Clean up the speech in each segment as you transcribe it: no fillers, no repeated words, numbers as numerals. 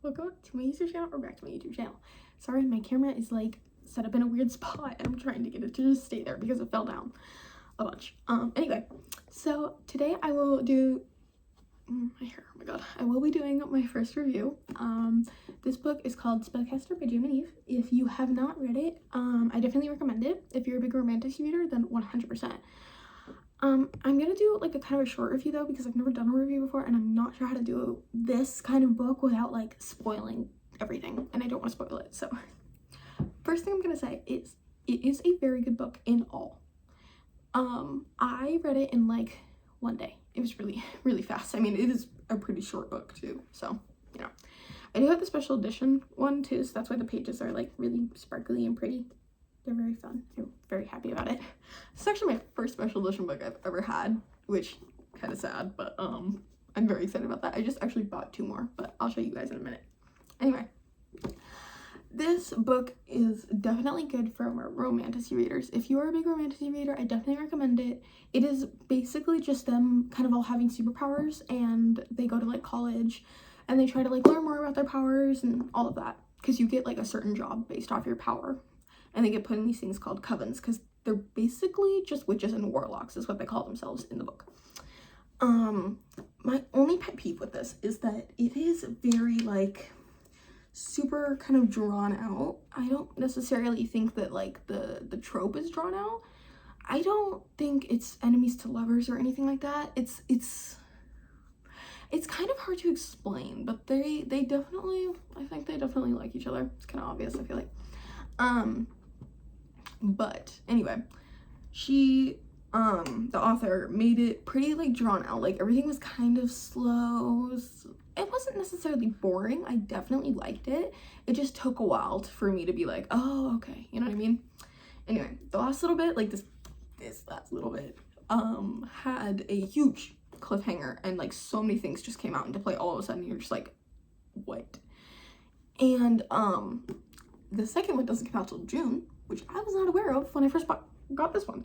welcome to my YouTube channel, or back to my YouTube channel. Sorry, my camera is like set up in a weird spot and I'm trying to get it to just stay there because it fell down a bunch. Anyway, so today I will do my hair. Oh my god, I will be doing my first review. This book is called Spellcaster by Jay-readz. If you have not read it, I definitely recommend it. If you're a big romantic reader, then 100%. I'm gonna do like a kind of a short review though, because I've never done a review before and I'm not sure how to do this kind of book without like spoiling everything, and I don't want to spoil it. So first thing I'm gonna say is it is a very good book in all. I read it in like one day. It was really fast. I mean, it is a pretty short book too, so you know. I do have the special edition one too, so that's why the pages are like really sparkly and pretty. They're very fun. I'm very happy about it. This is actually my first special edition book I've ever had, which kind of sad, but I'm very excited about that. I just actually bought 2 more, but I'll show you guys in a minute. Anyway, this book is definitely good for romantasy readers. If you are a big romantasy reader, I definitely recommend it. It is basically just them kind of all having superpowers, and they go to like college and they try to like learn more about their powers and all of that, because you get like a certain job based off your power. And they get put in these things called covens, because they're basically just witches and warlocks is what they call themselves in the book. My only pet peeve with this is that it is very like super kind of drawn out. I don't necessarily think that like the trope is drawn out. I don't think it's enemies to lovers or anything like that. It's kind of hard to explain, but they definitely, I think they definitely like each other. It's kind of obvious, I feel like. But anyway, she the author made it pretty like drawn out. Like everything was kind of slow. It wasn't necessarily boring. I definitely liked it. It just took a while for me to be like, oh, okay, you know what I mean? Anyway, the last little bit, like this last little bit had a huge cliffhanger, and like so many things just came out into play all of a sudden. You're just like, what? And the second one doesn't come out till June, which I was not aware of when I first got this one,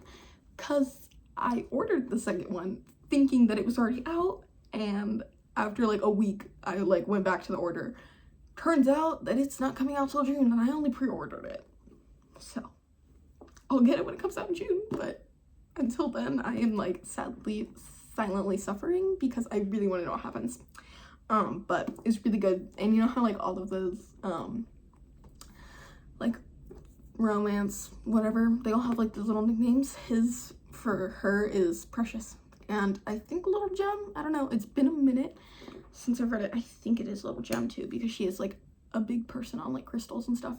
because I ordered the second one thinking that it was already out, and after like a week I like went back to the order. Turns out that it's not coming out till June, and I only pre-ordered it, so I'll get it when it comes out in June. But until then, I am like sadly silently suffering because I really want to know what happens. But it's really good. And you know how like all of those like romance whatever, they all have like those little nicknames. His for her is Precious, and I think Little Gem. I don't know, it's been a minute since I've read it. I think it is Little Gem too, because she is like a big person on like crystals and stuff.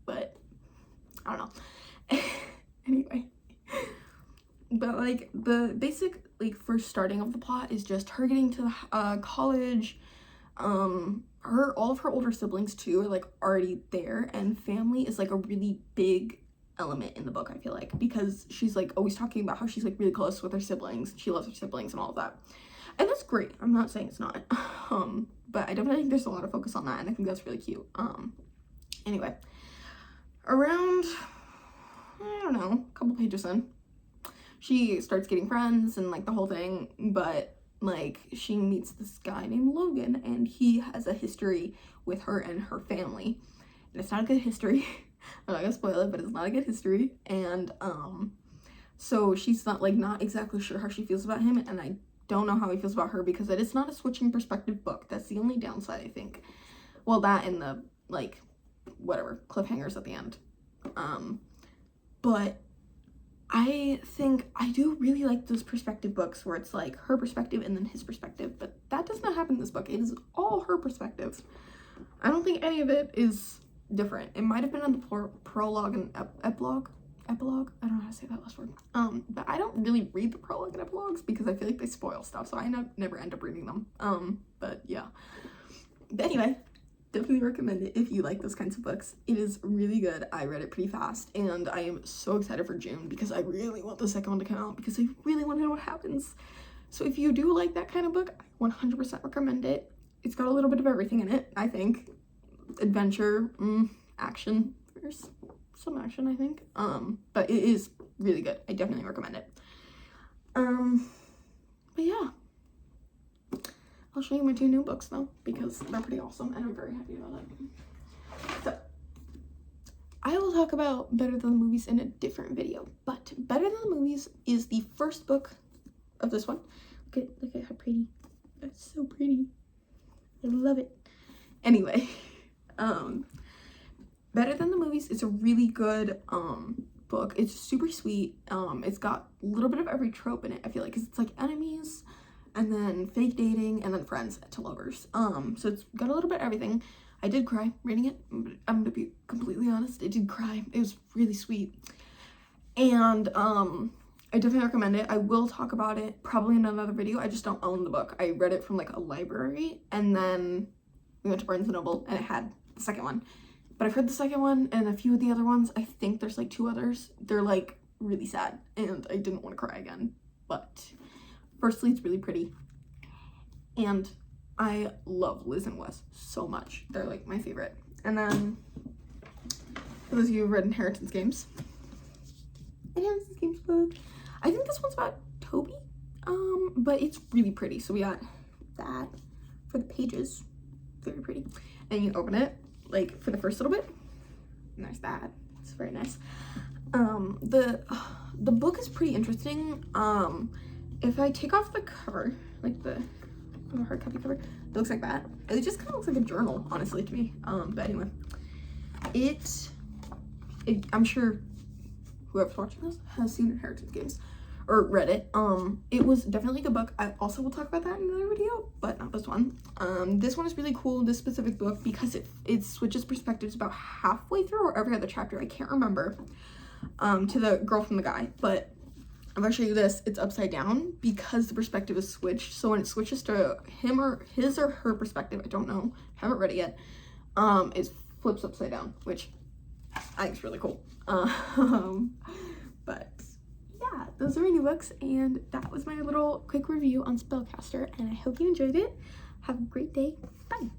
But I don't know. Anyway, but like the basic like first starting of the plot is just her getting to the college. All of her older siblings too are like already there, and family is like a really big element in the book, I feel like, because she's like always talking about how she's like really close with her siblings, she loves her siblings and all of that, and that's great. I'm not saying it's not, but I definitely think there's a lot of focus on that, and I think that's really cute. Anyway, around, I don't know, a couple pages in, she starts getting friends and like the whole thing, but like she meets this guy named Logan, and he has a history with her and her family, and it's not a good history. I'm not gonna spoil it, but it's not a good history. And so she's not exactly sure how she feels about him, and I don't know how he feels about her, because it is not a switching perspective book. That's the only downside, I think. Well, that and the like whatever cliffhangers at the end. But I think I do really like those perspective books where it's like her perspective and then his perspective, but that does not happen in this book. It is all her perspective. I don't think any of it is different. It might have been in the prologue and epilogue. I don't know how to say that last word. But I don't really read the prologue and epilogues because I feel like they spoil stuff, so I never end up reading them. But yeah. But anyway, definitely recommend it if you like those kinds of books. It is really good. I read it pretty fast, and I am so excited for June because I really want the second one to come out, because I really want to know what happens. So if you do like that kind of book, I 100% recommend it. It's got a little bit of everything in it, I think. Adventure, action. There's some action, I think. But it is really good. I definitely recommend it. But yeah. I'll show you my 2 new books though, because they're pretty awesome and I'm very happy about it. So, I will talk about Better Than the Movies in a different video, but Better Than the Movies is the first book of this one. Look at how pretty. That's so pretty. I love it. Anyway, Better Than the Movies is a really good book. It's super sweet. It's got a little bit of every trope in it, I feel like, because it's like enemies and then fake dating and then friends to lovers. So it's got a little bit of everything. I did cry reading it, but I'm gonna be completely honest, I did cry. It was really sweet. And I definitely recommend it. I will talk about it probably in another video. I just don't own the book. I read it from like a library, and then we went to Barnes & Noble and it had the second one. But I've heard the second one and a few of the other ones. I think there's like 2 others. They're like really sad and I didn't want to cry again. But firstly, it's really pretty. And I love Liz and Wes so much. They're like my favorite. And then for those of you who've read Inheritance Games book. I think this one's about Toby. But it's really pretty. So we got that for the pages. Very pretty. And you open it like for the first little bit. And there's that. It's very nice. The book is pretty interesting. If I take off the cover, like the hard copy cover, it looks like that. It just kind of looks like a journal, honestly, to me. But anyway, I'm sure whoever's watching this has seen Inheritance Games or read it. It was definitely a good book. I also will talk about that in another video, but not this one. This one is really cool, this specific book, because it switches perspectives about halfway through or every other chapter, I can't remember, to the girl from the guy. But if I show you this, it's upside down because the perspective is switched. So when it switches to him or his or her perspective, I don't know, haven't read it yet, it flips upside down, which I think is really cool. But yeah, those are my new books, and that was my little quick review on Spellcaster, and I hope you enjoyed it. Have a great day. Bye.